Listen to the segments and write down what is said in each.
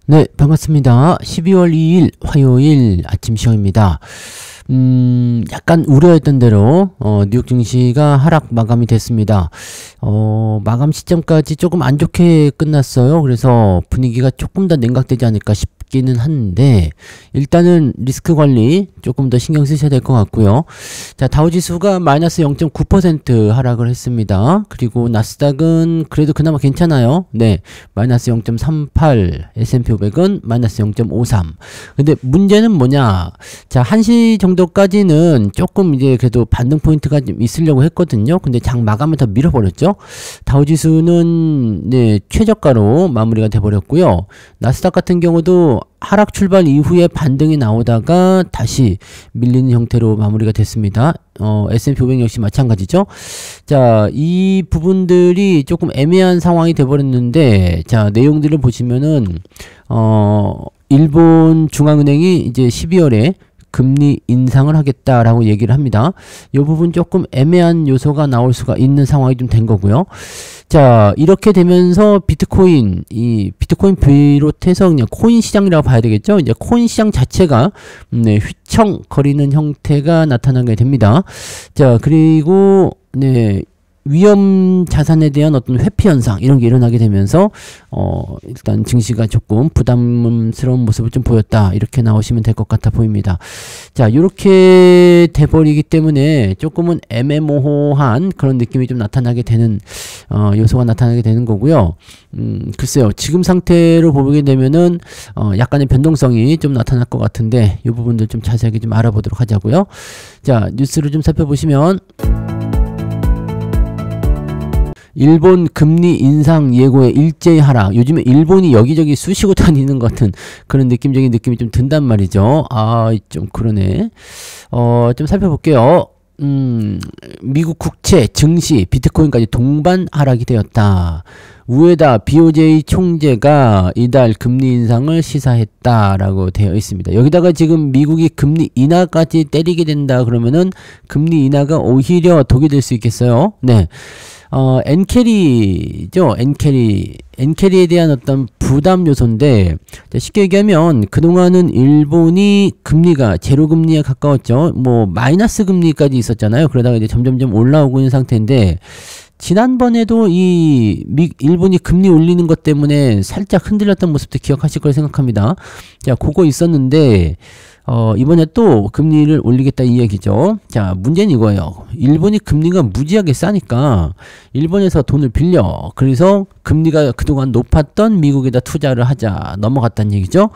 네, 반갑습니다. 12월 2일 화요일 아침 시황입니다. 약간 우려했던 대로 뉴욕 증시가 하락 마감이 됐습니다. 마감 시점까지 조금 안 좋게 끝났어요. 그래서 분위기가 조금 더 냉각되지 않을까 싶기는 한데, 일단은 리스크 관리 조금 더 신경 쓰셔야 될 것 같고요. 자, 다우지수가 마이너스 0.9% 하락을 했습니다. 그리고 나스닥은 그래도 그나마 괜찮아요. 네, 마이너스 0.38, S&P 500은 마이너스 0.53. 근데 문제는 뭐냐? 자, 1시 정도까지는 조금 이제 그래도 반등 포인트가 좀 있으려고 했거든요. 근데 장 마감을 더 밀어버렸죠. 다우지수는 네, 최저가로 마무리가 돼버렸고요. 나스닥 같은 경우도 하락 출발 이후에 반등이 나오다가 다시 밀리는 형태로 마무리가 됐습니다. S&P 500 역시 마찬가지죠. 자, 이 부분들이 조금 애매한 상황이 돼버렸는데, 자, 내용들을 보시면은 일본 중앙은행이 이제 12월에 금리 인상을 하겠다라고 얘기를 합니다. 이 부분 조금 애매한 요소가 나올 수가 있는 상황이 좀 된 거고요. 자, 이렇게 되면서 비트코인 비롯해서 그냥 코인 시장이라고 봐야 되겠죠. 이제 코인 시장 자체가 네, 휘청거리는 형태가 나타나게 됩니다. 자, 그리고 네, 위험 자산에 대한 어떤 회피 현상 이런 게 일어나게 되면서 일단 증시가 조금 부담스러운 모습을 좀 보였다, 이렇게 나오시면 될 것 같아 보입니다. 자, 이렇게 돼버리기 때문에 조금은 애매모호한 그런 느낌이 좀 나타나게 되는 요소가 나타나게 되는 거고요. 글쎄요, 지금 상태로 보게 되면은 약간의 변동성이 좀 나타날 것 같은데, 이 부분들 좀 자세하게 좀 알아보도록 하자고요. 자, 뉴스를 좀 살펴보시면, 일본 금리 인상 예고의 일제히 하락. 요즘에 일본이 여기저기 쑤시고 다니는 것 같은 그런 느낌적인 느낌이 좀 든단 말이죠. 좀 그러네. 좀 살펴볼게요. 미국 국채, 증시, 비트코인까지 동반 하락이 되었다. 우에다 BOJ 총재가 이달 금리 인상을 시사했다라고 되어 있습니다. 여기다가 지금 미국이 금리 인하까지 때리게 된다 그러면은 금리 인하가 오히려 독이 될 수 있겠어요. 네. 엔캐리죠. 엔캐리에 대한 어떤 부담 요소인데, 쉽게 얘기하면 그동안은 일본이 금리가 제로 금리에 가까웠죠. 뭐 마이너스 금리까지 있었잖아요. 그러다가 이제 점점점 올라오고 있는 상태인데, 지난번에도 일본이 금리 올리는 것 때문에 살짝 흔들렸던 모습도 기억하실 걸 생각합니다. 자, 그거 있었는데 이번에 또 금리를 올리겠다 이 얘기죠. 자, 문제는 이거예요. 일본이 금리가 무지하게 싸니까 일본에서 돈을 빌려, 그래서 금리가 그동안 높았던 미국에다 투자를 하자 넘어갔다는 얘기죠.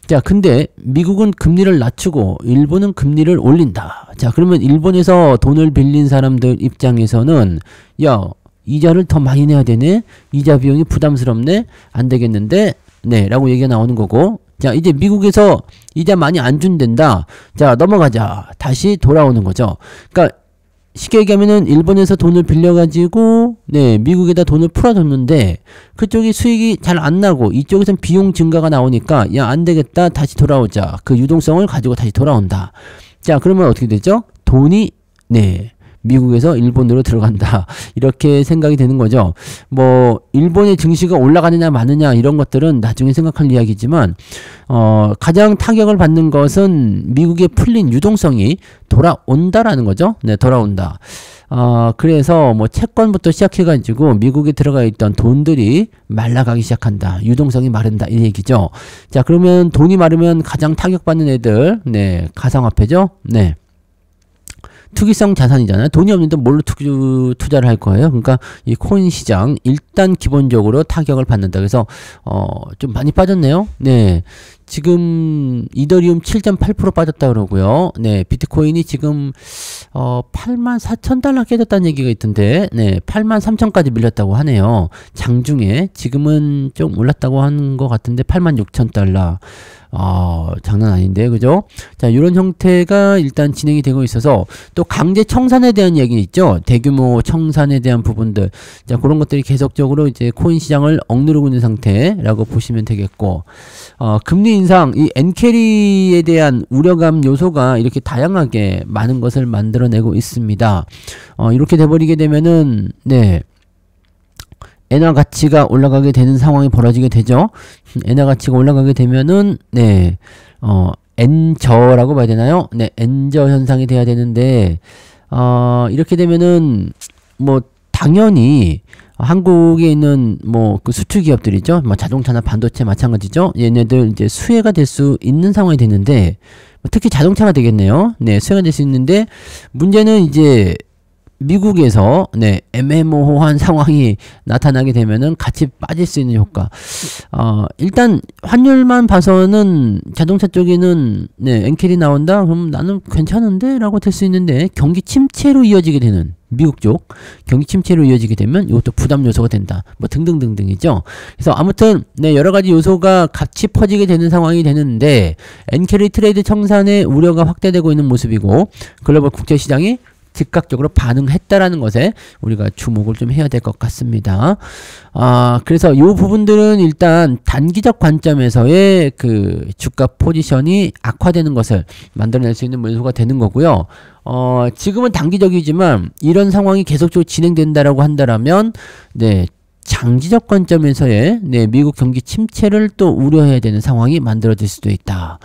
자, 근데 미국은 금리를 낮추고 일본은 금리를 올린다. 자, 그러면 일본에서 돈을 빌린 사람들 입장에서는, 야, 이자를 더 많이 내야 되네? 이자 비용이 부담스럽네? 안 되겠는데? 네, 라고 얘기가 나오는 거고, 자, 이제 미국에서 이자 많이 안 준댄다. 자, 넘어가자. 다시 돌아오는 거죠. 그러니까 쉽게 얘기하면은 일본에서 돈을 빌려가지고 네, 미국에다 돈을 풀어줬는데 그쪽이 수익이 잘 안 나고 이쪽에선 비용 증가가 나오니까, 야, 안 되겠다, 다시 돌아오자. 그 유동성을 가지고 다시 돌아온다. 자, 그러면 어떻게 되죠? 돈이 네, 미국에서 일본으로 들어간다, 이렇게 생각이 되는 거죠. 뭐 일본의 증시가 올라가느냐 마느냐 이런 것들은 나중에 생각할 이야기지만, 가장 타격을 받는 것은 미국의 풀린 유동성이 돌아온다라는 거죠. 네, 돌아온다. 그래서 뭐 채권부터 시작해가지고 미국에 들어가 있던 돈들이 말라가기 시작한다. 유동성이 마른다, 이 얘기죠. 자, 그러면 돈이 마르면 가장 타격받는 애들, 네, 가상화폐죠. 네. 투기성 자산이잖아요. 돈이 없는데 뭘로 투자를 할 거예요. 그러니까 이 코인 시장 일단 기본적으로 타격을 받는다. 그래서 좀 많이 빠졌네요. 네, 지금 이더리움 7.8% 빠졌다 그러고요. 네, 비트코인이 지금 84,000달러 깨졌다는 얘기가 있던데, 네, 83,000까지 밀렸다고 하네요. 장중에. 지금은 좀 올랐다고 하는 것 같은데 86,000달러. 장난 아닌데, 그죠? 자, 이런 형태가 일단 진행이 되고 있어서, 또 강제 청산에 대한 얘기 있죠. 대규모 청산에 대한 부분들. 자, 그런 것들이 계속적으로 이제 코인 시장을 억누르고 있는 상태라고 보시면 되겠고, 금리 인상, 이 엔캐리에 대한 우려감 요소가 이렇게 다양하게 많은 것을 만들어내고 있습니다. 이렇게 돼버리게 되면은, 네, 엔화 가치가 올라가게 되는 상황이 벌어지게 되죠. 엔화 가치가 올라가게 되면은 네, 엔저라고 봐야 되나요? 네, 엔저 현상이 돼야 되는데 이렇게 되면은 뭐 당연히 한국에 있는 뭐 그 수출 기업들이죠. 뭐 자동차나 반도체 마찬가지죠. 얘네들 이제 수혜가 될 수 있는 상황이 되는데 특히 자동차가 되겠네요. 네, 수혜가 될 수 있는데 문제는 이제 미국에서 네, 애매모호한 상황이 나타나게 되면은 같이 빠질 수 있는 효과. 일단 환율만 봐서는 자동차 쪽에는 네, 엔켈이 나온다. 그럼 나는 괜찮은데? 라고 될 수 있는데 경기 침체로 이어지게 되는 미국 쪽 경기 침체로 이어지게 되면 이것도 부담 요소가 된다. 뭐 등등등등이죠. 그래서 아무튼 네, 여러 가지 요소가 같이 퍼지게 되는 상황이 되는데 엔켈이 트레이드 청산의 우려가 확대되고 있는 모습이고 글로벌 국제 시장이 즉각적으로 반응했다라는 것에 우리가 주목을 좀 해야 될 것 같습니다. 그래서 이 부분들은 일단 단기적 관점에서의 그 주가 포지션이 악화되는 것을 만들어낼 수 있는 요소가 되는 거고요. 지금은 단기적이지만 이런 상황이 계속적으로 진행된다라고 한다라면 네, 장기적 관점에서의 네, 미국 경기 침체를 또 우려해야 되는 상황이 만들어질 수도 있다.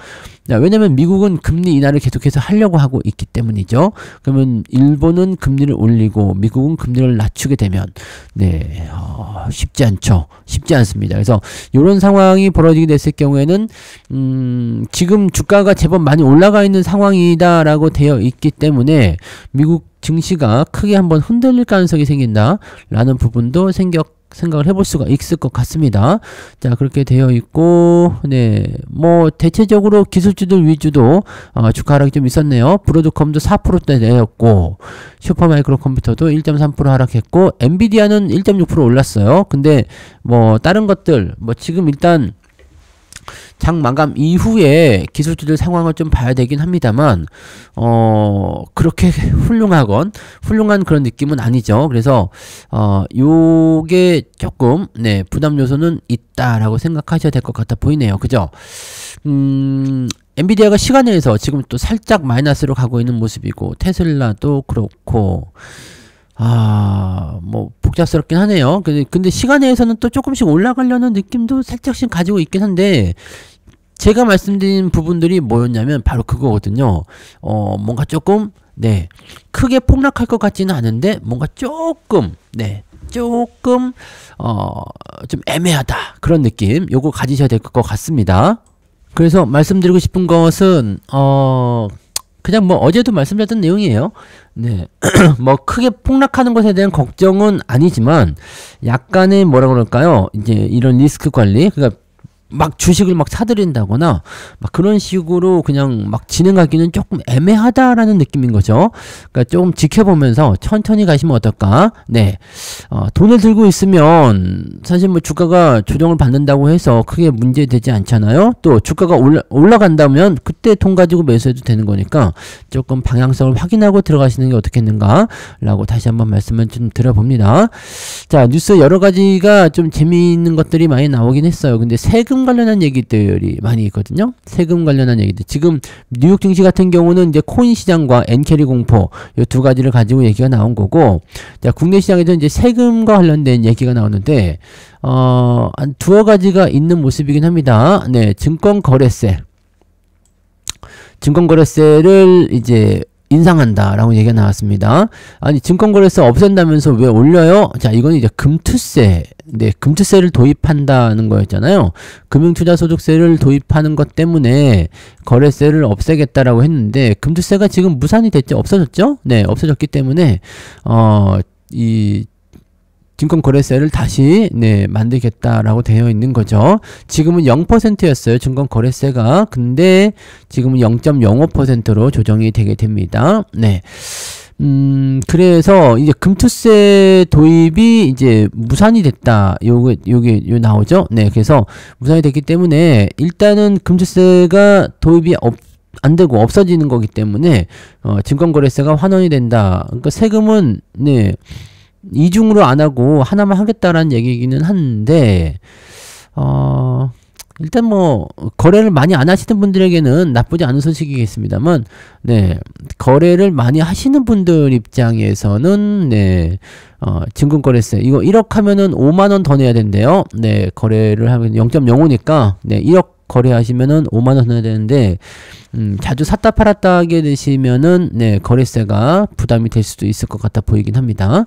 왜냐면 미국은 금리 인하를 계속해서 하려고 하고 있기 때문이죠. 그러면 일본은 금리를 올리고 미국은 금리를 낮추게 되면 네, 쉽지 않죠. 쉽지 않습니다. 그래서 이런 상황이 벌어지게 됐을 경우에는 지금 주가가 제법 많이 올라가 있는 상황이다라고 되어 있기 때문에 미국 증시가 크게 한번 흔들릴 가능성이 생긴다라는 부분도 생각을 해볼 수가 있을 것 같습니다. 자, 그렇게 되어 있고, 네, 뭐, 대체적으로 기술주들 위주도, 주가 하락이 좀 있었네요. 브로드컴도 4%대 내렸고, 슈퍼마이크로 컴퓨터도 1.3% 하락했고, 엔비디아는 1.6% 올랐어요. 근데, 뭐, 다른 것들, 뭐, 지금 일단, 장 마감 이후에 기술주들 상황을 좀 봐야 되긴 합니다만 그렇게 훌륭한 그런 느낌은 아니죠. 그래서 요게 조금 네, 부담 요소는 있다라고 생각하셔야 될 것 같아 보이네요. 그죠? 엔비디아가 시간에서 지금 또 살짝 마이너스로 가고 있는 모습이고 테슬라도 그렇고 뭐 복잡스럽긴 하네요. 근데 시간에서는 또 조금씩 올라가려는 느낌도 살짝씩 가지고 있긴 한데 제가 말씀드린 부분들이 뭐였냐면 바로 그거거든요. 뭔가 조금 네, 크게 폭락할 것 같지는 않은데 뭔가 조금 네, 조금 좀 애매하다 그런 느낌 요거 가지셔야 될 것 같습니다. 그래서 말씀드리고 싶은 것은 그냥 뭐 어제도 말씀드렸던 내용이에요. 네. 뭐 크게 폭락하는 것에 대한 걱정은 아니지만 약간의 뭐라 그럴까요? 이제 이런 리스크 관리, 그러니까 막 주식을 막 사들인다거나 막 그런 식으로 그냥 막 진행하기는 조금 애매하다라는 느낌인 거죠. 그러니까 조금 지켜보면서 천천히 가시면 어떨까? 네. 돈을 들고 있으면 사실 뭐 주가가 조정을 받는다고 해서 크게 문제되지 않잖아요. 또 주가가 올라간다면 그때 돈 가지고 매수해도 되는 거니까 조금 방향성을 확인하고 들어가시는 게 어떻겠는가? 라고 다시 한번 말씀을 좀 드려봅니다. 자, 뉴스 여러 가지가 좀 재미있는 것들이 많이 나오긴 했어요. 근데 세금 관련한 얘기들이 많이 있거든요. 세금 관련한 얘기들. 지금 뉴욕 증시 같은 경우는 이제 코인 시장과 엔캐리 공포 이 두 가지를 가지고 얘기가 나온 거고, 자, 국내 시장에서 이제 세금과 관련된 얘기가 나오는데 한 두어 가지가 있는 모습이긴 합니다. 네, 증권거래세를 이제 인상한다라고 얘기가 나왔습니다. 아니, 증권거래세 없앤다면서 왜 올려요? 자, 이건 이제 금투세, 네, 금투세를 도입한다는 거였잖아요. 금융투자소득세를 도입하는 것 때문에 거래세를 없애겠다라고 했는데 금투세가 지금 무산이 됐죠? 없어졌죠? 네, 없어졌기 때문에 이 증권거래세를 다시 네, 만들겠다라고 되어 있는 거죠. 지금은 0%였어요. 증권거래세가. 근데 지금은 0.05%로 조정이 되게 됩니다. 네. 그래서 이제 금투세 도입이 이제 무산이 됐다. 요게 나오죠. 네. 그래서 무산이 됐기 때문에 일단은 금투세가 도입이 안 되고 없어지는 거기 때문에 증권거래세가 환원이 된다. 그러니까 세금은 네. 이중으로 안 하고 하나만 하겠다라는 얘기기는 한데 일단 뭐 거래를 많이 안 하시는 분들에게는 나쁘지 않은 소식이겠습니다만, 네, 거래를 많이 하시는 분들 입장에서는, 네, 증권거래세 이거 1억 하면은 5만 원 더 내야 된대요. 네, 거래를 하면 0.05니까 네, 1억 거래하시면은 5만 원 내야 되는데, 자주 샀다 팔았다 하게 되시면은 네, 거래세가 부담이 될 수도 있을 것 같아 보이긴 합니다.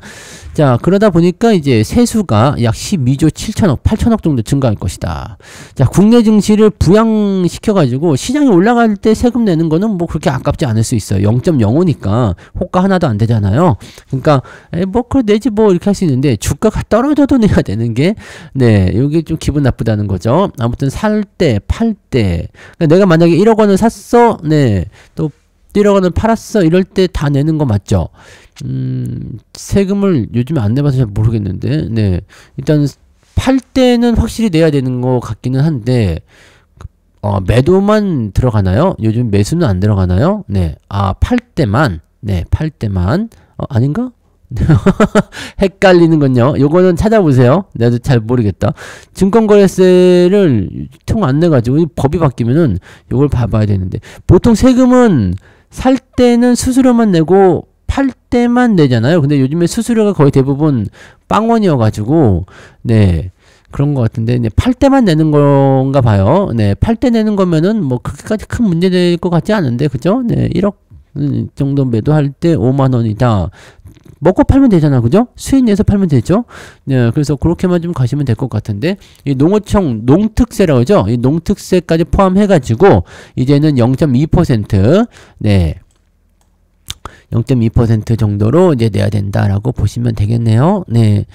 자, 그러다 보니까 이제 세수가 약 12조 7천억, 8천억 정도 증가할 것이다. 자, 국내 증시를 부양시켜 가지고 시장이 올라갈 때 세금 내는 거는 뭐 그렇게 아깝지 않을 수 있어요. 0.05니까 호가 하나도 안 되잖아요. 그러니까 뭐 그래 내지 뭐 이렇게 할 수 있는데, 주가가 떨어져도 내야 되는 게 네, 이게 좀 기분 나쁘다는 거죠. 아무튼 살 때, 팔 때, 그러니까 내가 만약에 1억 원을 샀어, 네, 또 1억 원을 팔았어, 이럴 때 다 내는 거 맞죠? 세금을 요즘에 안 내봐서 잘 모르겠는데, 네, 일단 팔 때는 확실히 내야 되는 것 같기는 한데, 매도만 들어가나요? 요즘 매수는 안 들어가나요? 네, 팔 때만, 네, 팔 때만, 아닌가? 헷갈리는 건요. 요거는 찾아보세요. 나도 잘 모르겠다. 증권거래세를 통 안 내가지고 법이 바뀌면은 요걸 봐봐야 되는데, 보통 세금은 살 때는 수수료만 내고 팔 때만 내잖아요. 근데 요즘에 수수료가 거의 대부분 빵원이어가지고 네, 그런 것 같은데, 네, 팔 때만 내는 건가 봐요. 네, 팔 때 내는 거면은 뭐 그렇게까지 큰 문제 될 것 같지 않은데, 그죠? 네, 1억 정도 매도할 때 5만 원이다. 먹고 팔면 되잖아, 그죠? 수익 내서 팔면 되죠? 네, 그래서 그렇게만 좀 가시면 될 것 같은데, 이 농어청 농특세라고 하죠? 이 농특세까지 포함해가지고, 이제는 0.2%, 네, 0.2% 정도로 이제 내야 된다라고 보시면 되겠네요. 네,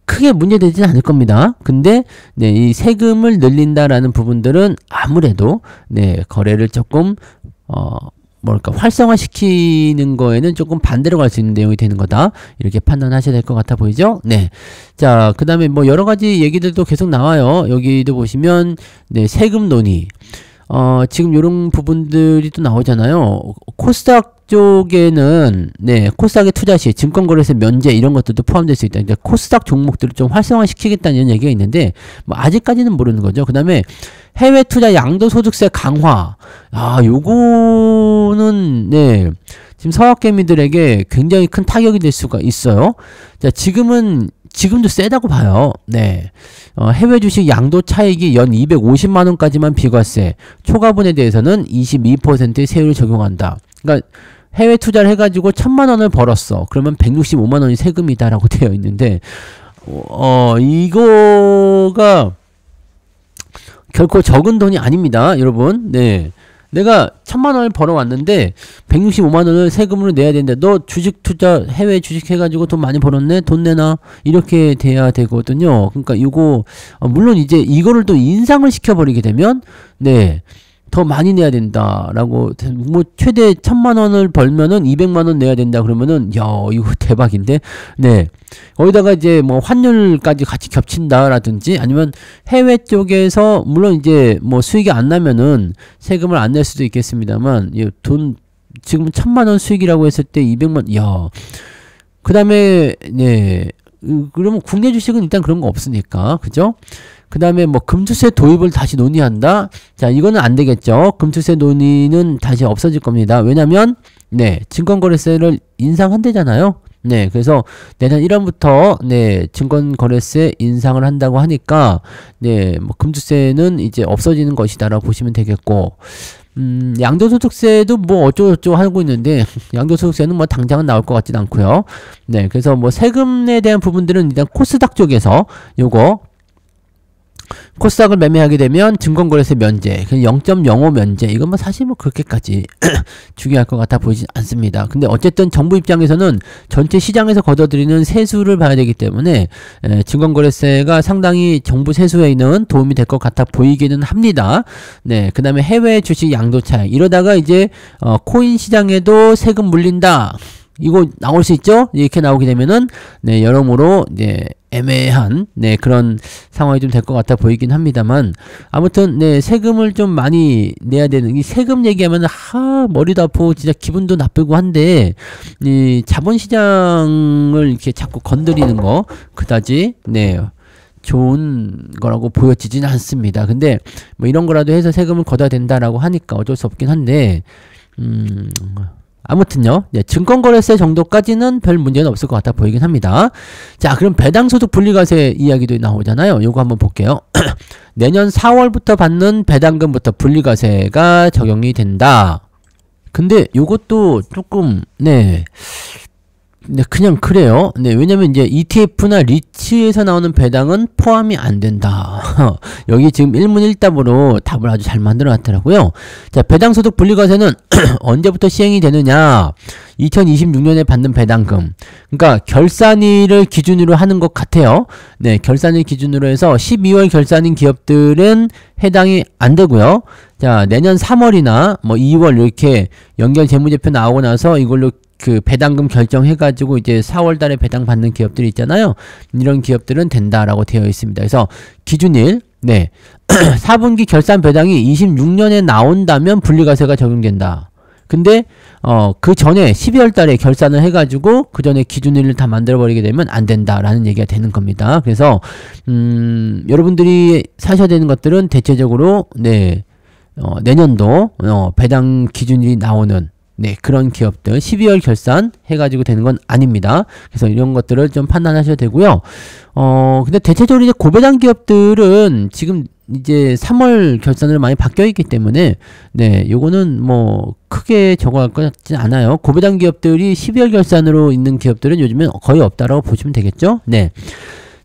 크게 문제되지는 않을 겁니다. 근데, 네, 이 세금을 늘린다라는 부분들은 아무래도, 네, 거래를 조금, 뭐랄까, 활성화시키는 거에는 조금 반대로 갈 수 있는 내용이 되는 거다. 이렇게 판단하셔야 될 것 같아 보이죠? 네. 자, 그 다음에 뭐 여러 가지 얘기들도 계속 나와요. 여기도 보시면, 네, 세금 논의. 지금 요런 부분들이 또 나오잖아요. 코스닥 쪽에는, 네, 코스닥의 투자 시 증권거래세 면제 이런 것들도 포함될 수 있다. 이제 코스닥 종목들을 좀 활성화시키겠다는 얘기가 있는데, 뭐 아직까지는 모르는 거죠. 그 다음에 해외 투자 양도소득세 강화. 요거는, 네, 지금 서학개미들에게 굉장히 큰 타격이 될 수가 있어요. 자, 지금도 세다고 봐요. 네. 해외 주식 양도 차익이 연 250만원까지만 비과세, 초과분에 대해서는 22%의 세율을 적용한다. 그러니까 해외 투자를 해가지고 1000만원을 벌었어. 그러면 165만원이 세금이다라고 되어 있는데, 이거가 결코 적은 돈이 아닙니다, 여러분. 네. 내가 1000만원을 벌어왔는데 165만원을 세금으로 내야 되는데, 너 주식 투자 해외 주식 해가지고 돈 많이 벌었네, 돈 내놔, 이렇게 돼야 되거든요. 그러니까 이거 물론 이제 이거를 또 인상을 시켜버리게 되면 네, 더 많이 내야 된다라고, 뭐 최대 1000만원을 벌면은 200만원 내야 된다 그러면은, 야, 이거 대박인데. 네, 거기다가 이제 뭐 환율까지 같이 겹친다라든지, 아니면 해외 쪽에서 물론 이제 뭐 수익이 안 나면은 세금을 안 낼 수도 있겠습니다만, 이 돈 지금 1000만원 수익이라고 했을 때 200만, 야, 그 다음에 네, 그러면 국내 주식은 일단 그런 거 없으니까, 그죠? 그 다음에 뭐 금투세 도입을 다시 논의한다? 자, 이거는 안 되겠죠. 금투세 논의는 다시 없어질 겁니다. 왜냐면, 네, 증권거래세를 인상한대잖아요. 네, 그래서 내년 1월부터, 네, 증권거래세 인상을 한다고 하니까, 네, 뭐 금투세는 이제 없어지는 것이다라고 보시면 되겠고, 양도소득세도 뭐 어쩌고저쩌고 하고 있는데, 양도소득세는 뭐 당장은 나올 것 같진 않고요. 네, 그래서 뭐 세금에 대한 부분들은 일단 코스닥 쪽에서 요거, 코스닥을 매매하게 되면 증권거래세 면제, 0.05 면제, 이건 뭐 사실 뭐 그렇게까지 중요할 것 같아 보이진 않습니다. 근데 어쨌든 정부 입장에서는 전체 시장에서 걷어들이는 세수를 봐야 되기 때문에 증권거래세가 상당히 정부 세수에는 도움이 될 것 같아 보이기는 합니다. 네, 그 다음에 해외 주식 양도 차익, 이러다가 이제 코인 시장에도 세금 물린다, 이거 나올 수 있죠? 이렇게 나오게 되면은, 네, 여러모로, 네, 애매한, 네, 그런 상황이 좀 될 것 같아 보이긴 합니다만, 아무튼, 네, 세금을 좀 많이 내야 되는, 이 세금 얘기하면, 머리도 아프고, 진짜 기분도 나쁘고 한데, 이 자본시장을 이렇게 자꾸 건드리는 거, 그다지, 네, 좋은 거라고 보여지진 않습니다. 근데 뭐 이런 거라도 해서 세금을 걷어야 된다라고 하니까 어쩔 수 없긴 한데 아무튼요, 네, 증권거래세 정도까지는 별 문제는 없을 것 같아 보이긴 합니다. 자, 그럼 배당소득 분리과세 이야기도 나오잖아요. 요거 한번 볼게요. 내년 4월부터 받는 배당금부터 분리과세가 적용이 된다. 근데 요것도 조금 네, 그냥 그래요. 네, 왜냐면 이제 ETF나 리츠에서 나오는 배당은 포함이 안 된다. 여기 지금 일문일답으로 답을 아주 잘 만들어 놨더라고요. 자, 배당소득 분리과세는 언제부터 시행이 되느냐? 2026년에 받는 배당금. 그러니까 결산일을 기준으로 하는 것 같아요. 네, 결산일 기준으로 해서 12월 결산인 기업들은 해당이 안 되고요. 자, 내년 3월이나 뭐 2월 이렇게 연결 재무제표 나오고 나서 이걸로 그 배당금 결정해가지고 이제 4월 달에 배당 받는 기업들이 있잖아요. 이런 기업들은 된다라고 되어 있습니다. 그래서 기준일, 네. 4분기 결산 배당이 26년에 나온다면 분리과세가 적용된다. 근데, 그 전에 12월 달에 결산을 해가지고 그 전에 기준일을 다 만들어버리게 되면 안 된다라는 얘기가 되는 겁니다. 그래서, 여러분들이 사셔야 되는 것들은 대체적으로, 네. 내년도, 배당 기준일이 나오는 네, 그런 기업들 12월 결산 해가지고 되는 건 아닙니다. 그래서 이런 것들을 좀 판단하셔야 되고요. 근데 대체적으로 이제 고배당 기업들은 지금 이제 3월 결산으로 많이 바뀌어 있기 때문에 네, 요거는 뭐 크게 적어갈 것 같지 않아요. 고배당 기업들이 12월 결산으로 있는 기업들은 요즘엔 거의 없다라고 보시면 되겠죠. 네.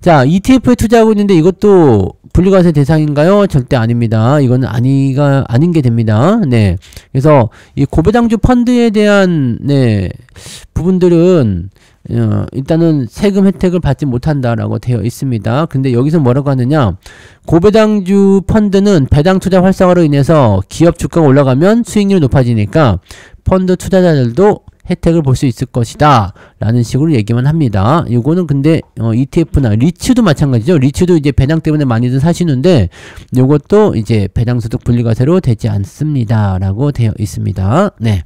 자, ETF에 투자하고 있는데 이것도 분리과세 대상인가요? 절대 아닙니다. 이거는 아닌 게 됩니다. 네. 그래서 이 고배당주 펀드에 대한 네, 부분들은 일단은 세금 혜택을 받지 못한다라고 되어 있습니다. 근데 여기서 뭐라고 하느냐? 고배당주 펀드는 배당 투자 활성화로 인해서 기업 주가가 올라가면 수익률이 높아지니까 펀드 투자자들도 혜택을 볼 수 있을 것이다 라는 식으로 얘기만 합니다. 요거는 근데 ETF나 리츠도 마찬가지죠. 리츠도 이제 배당 때문에 많이들 사시는데 요것도 이제 배당소득 분리과세로 되지 않습니다 라고 되어 있습니다. 네.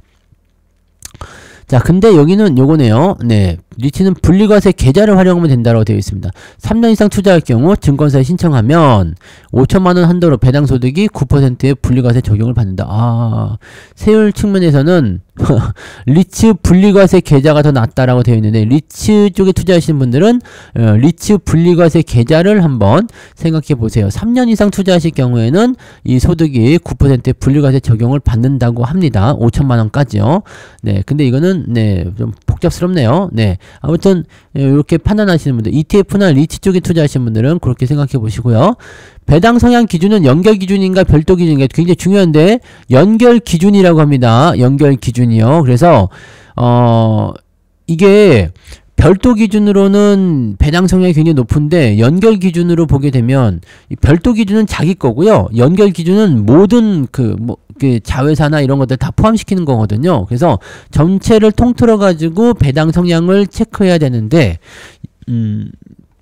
자, 근데 여기는 요거네요. 네. 리츠는 분리과세 계좌를 활용하면 된다고 되어 있습니다. 3년 이상 투자할 경우 증권사에 신청하면 5천만원 한도로 배당소득이 9%의 분리과세 적용을 받는다. 아, 세율 측면에서는 리츠 분리과세 계좌가 더 낫다라고 되어 있는데 리츠 쪽에 투자하시는 분들은 리츠 분리과세 계좌를 한번 생각해 보세요. 3년 이상 투자하실 경우에는 이 소득이 9%의 분리과세 적용을 받는다고 합니다. 5천만원까지요. 네, 근데 이거는 네, 좀 복잡스럽네요. 네. 아무튼 이렇게 판단하시는 분들 ETF나 리츠 쪽에 투자하시는 분들은 그렇게 생각해 보시고요. 배당 성향 기준은 연결 기준인가 별도 기준인가 굉장히 중요한데 연결 기준이라고 합니다. 연결 기준이요. 그래서 이게 별도 기준으로는 배당 성향이 굉장히 높은데 연결 기준으로 보게 되면 이 별도 기준은 자기 거고요. 연결 기준은 모든 그 자회사나 이런 것들 다 포함시키는 거거든요. 그래서 전체를 통틀어 가지고 배당 성향을 체크해야 되는데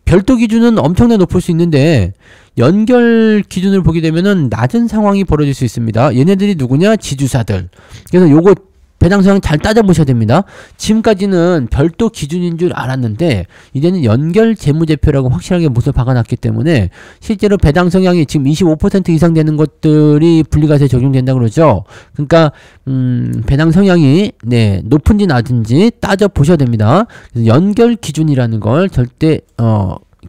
별도 기준은 엄청나게 높을 수 있는데 연결 기준을 보게 되면은 낮은 상황이 벌어질 수 있습니다. 얘네들이 누구냐? 지주사들. 그래서 요거 배당 성향 잘 따져보셔야 됩니다. 지금까지는 별도 기준인 줄 알았는데 이제는 연결 재무제표라고 확실하게 못을 박아놨기 때문에 실제로 배당 성향이 지금 25% 이상 되는 것들이 분리과세에 적용된다고 그러죠. 그러니까 배당 성향이 네, 높은지 낮은지 따져보셔야 됩니다. 그래서 연결 기준이라는 걸 절대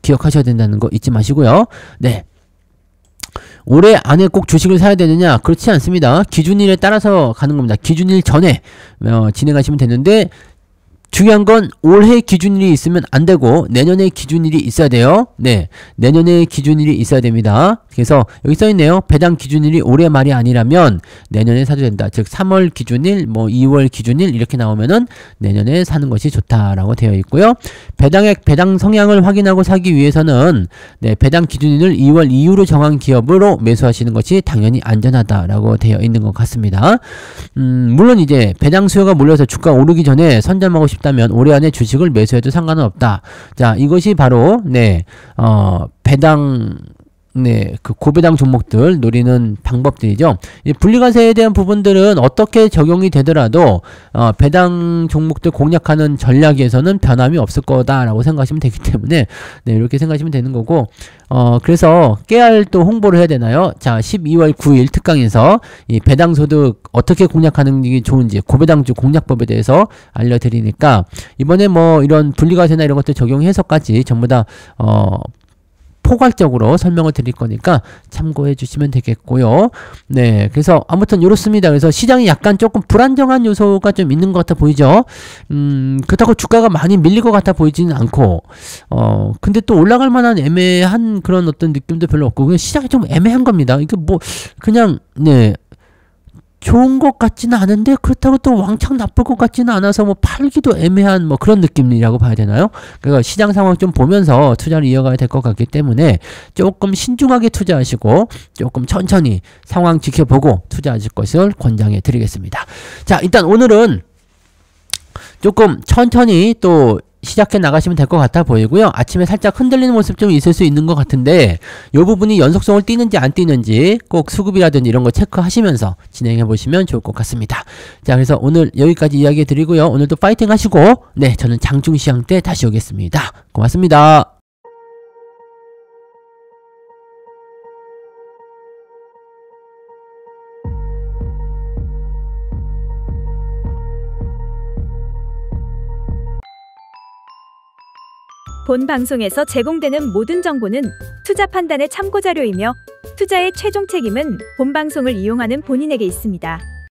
기억하셔야 된다는 거 잊지 마시고요. 네. 올해 안에 꼭 주식을 사야 되느냐? 그렇지 않습니다. 기준일에 따라서 가는 겁니다. 기준일 전에 진행하시면 되는데 중요한 건 올해 기준일이 있으면 안 되고 내년에 기준일이 있어야 돼요. 네, 내년에 기준일이 있어야 됩니다. 그래서 여기 써있네요. 배당 기준일이 올해 말이 아니라면 내년에 사도 된다. 즉 3월 기준일, 뭐 2월 기준일 이렇게 나오면은 내년에 사는 것이 좋다라고 되어 있고요. 배당액, 배당 성향을 확인하고 사기 위해서는 네, 배당 기준일을 2월 이후로 정한 기업으로 매수하시는 것이 당연히 안전하다라고 되어 있는 것 같습니다. 물론 이제 배당 수요가 몰려서 주가가 오르기 전에 선점하고 싶다면 올해 안에 주식을 매수해도 상관은 없다. 자, 이것이 바로 네, 배당 네, 그 고배당 종목들 노리는 방법들이죠. 이 분리과세에 대한 부분들은 어떻게 적용이 되더라도 배당 종목들 공략하는 전략에서는 변함이 없을 거다라고 생각하시면 되기 때문에 네, 이렇게 생각하시면 되는 거고 그래서 깨알 또 홍보를 해야 되나요? 자, 12월 9일 특강에서 이 배당 소득 어떻게 공략하는 게 좋은지 고배당주 공략법에 대해서 알려드리니까 이번에 뭐 이런 분리과세나 이런 것들 적용해서까지 전부 다 포괄적으로 설명을 드릴 거니까 참고해 주시면 되겠고요. 네, 그래서 아무튼 이렇습니다. 그래서 시장이 약간 조금 불안정한 요소가 좀 있는 것 같아 보이죠. 그렇다고 주가가 많이 밀릴 것 같아 보이지는 않고 근데 또 올라갈 만한 애매한 그런 어떤 느낌도 별로 없고 그냥 시장이 좀 애매한 겁니다. 이게 뭐 그냥 네, 좋은 것 같지는 않은데 그렇다고 또 왕창 나쁠 것 같지는 않아서 뭐 팔기도 애매한 뭐 그런 느낌이라고 봐야 되나요? 그러니까 시장 상황 좀 보면서 투자를 이어가야 될 것 같기 때문에 조금 신중하게 투자하시고 조금 천천히 상황 지켜보고 투자하실 것을 권장해 드리겠습니다. 자, 일단 오늘은 조금 천천히 또 시작해 나가시면 될 것 같아 보이고요. 아침에 살짝 흔들리는 모습 좀 있을 수 있는 것 같은데 이 부분이 연속성을 띄는지 안 띄는지 꼭 수급이라든지 이런 거 체크하시면서 진행해 보시면 좋을 것 같습니다. 자, 그래서 오늘 여기까지 이야기 드리고요. 오늘도 파이팅 하시고 네, 저는 장중시장 때 다시 오겠습니다. 고맙습니다. 본 방송에서 제공되는 모든 정보는 투자 판단의 참고 자료이며 투자의 최종 책임은 본 방송을 이용하는 본인에게 있습니다.